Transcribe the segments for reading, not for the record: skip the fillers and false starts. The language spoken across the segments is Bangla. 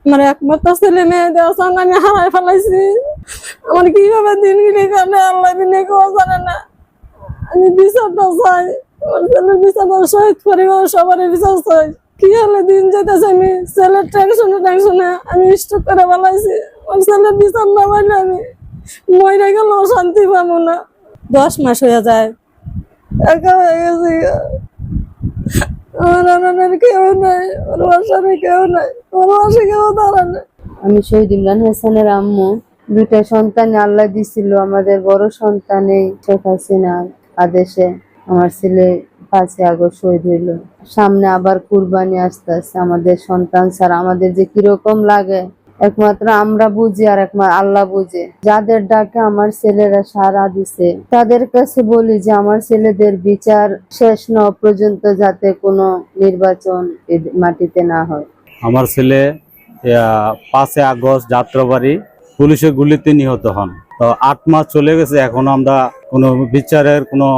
আমার একমাত্র ছেলে মেয়ে দেওয়া আমি হারাই ফেলাইছি। আমার কিভাবে দিনগুলি কাটে আল্লাহ দিনে কেউ জানে না। আমি বিচারটা চাই, আমার ছেলের বিচারটা, শহীদ পরিবার সবারই বিচার চাই। কি হলে দিন যেতেছে, আমি ছেলের টেনশনে আমি স্ট্রোক করে ফেলাইছি। আমার ছেলের বিচার না পাইলে আমি মরে গেলেও শান্তি পাবো না। 10 মাস হয়ে যায়, একা হয়ে গেছি। আমার কেউ নাই, ওর বাসারে কেউ নাই, ওর বাসে কেউ দাঁড়ায় না। আমি শহীদ ইমরান হাসানের আম্মু। 2টা সন্তান আল্লাহ দিছিল। আমাদের বড় সন্তান এই শেখ হাসিনার আদেশে আমার ছেলে 5 আগস্ট শহীদ হইল। সামনে আবার কুরবানি আসতেছে। আমাদের সন্তান ছাড়া আমাদের যে কিরকম লাগে একমাত্র আমরা বুঝি, আর একমাত্র আল্লাহ বুঝে। যাদের ডাকে আমার ছেলেরা সাড়া দিছে, তাদের কাছে বলি যে আমার ছেলেদের বিচার শেষ না হওয়া পর্যন্ত যাতে কোনো নির্বাচন মাটিতে না হয়। আমার ছেলে 5 আগস্ট যাত্রাবাড়ি পুলিশের গুলিতে নিহত হন। তো 8 মাস চলে গেছে, এখনো আমরা কোনো বিচারের কোনো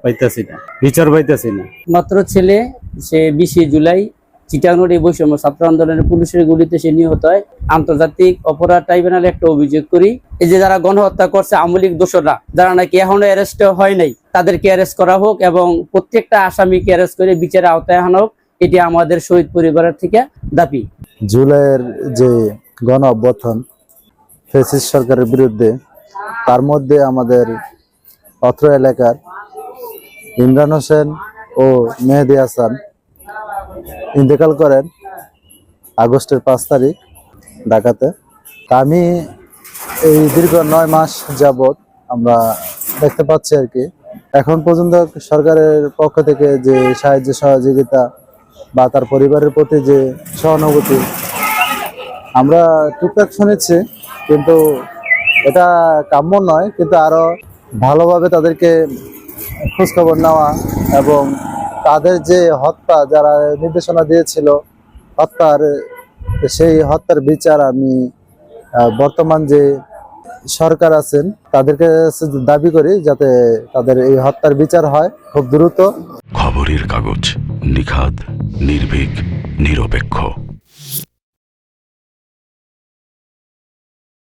পাইতেছি না, বিচার পাইতেছি না। মাত্র ছেলে, সে 20 জুলাই চিটাগং এই বৈষম্য ছাত্র আন্দোলনের পুলিশের গুলিতে সে নিহত হয়। আন্তর্জাতিক অপরাধ ট্রাইব্যুনালে একটা অভিযোগ করি, এই যে যারা গণহত্যা করছে আওয়ামী লীগ দোসররা, যারা নাকি এখনো অ্যারেস্ট হয় নাই, তাদেরকে অ্যারেস্ট করা হোক এবং প্রত্যেকটা আসামিকে অ্যারেস্ট করে বিচারের আওতায় আনা হোক। এটি আমাদের শহীদ পরিবারের থেকে দাবি। জুলাইয়ের যে গণ অভ্যুত্থান ফ্যাসিস্ট সরকারের বিরুদ্ধে, তার মধ্যে আমাদের অত্র এলাকার ইমরান হোসেন ও মেহেদি হাসান ইন্তেকাল করেন আগস্টের 5 তারিখ ঢাকাতে। তা আমি এই দীর্ঘ 9 মাস যাবৎ আমরা দেখতে পাচ্ছি আর কি, এখন পর্যন্ত সরকারের পক্ষ থেকে যে সাহায্য সহযোগিতা বা তার পরিবারের প্রতি যে সহানুভূতি আমরা টুকটাক শুনেছি, কিন্তু এটা কাম্য নয়। কিন্তু আরো ভালোভাবে তাদেরকে খোঁজখবর নেওয়া এবং তাদের যে হত্যা, যারা নির্দেশনা দিয়েছিল হত্যার, সেই হত্যার বিচার আমি বর্তমান যে সরকার আছেন তাদেরকে দাবি করি যাতে তাদের এই হত্যার বিচার হয় খুব দ্রুত। খবরের কাগজ, নিখাদ, নির্ভীক, নিরপেক্ষ।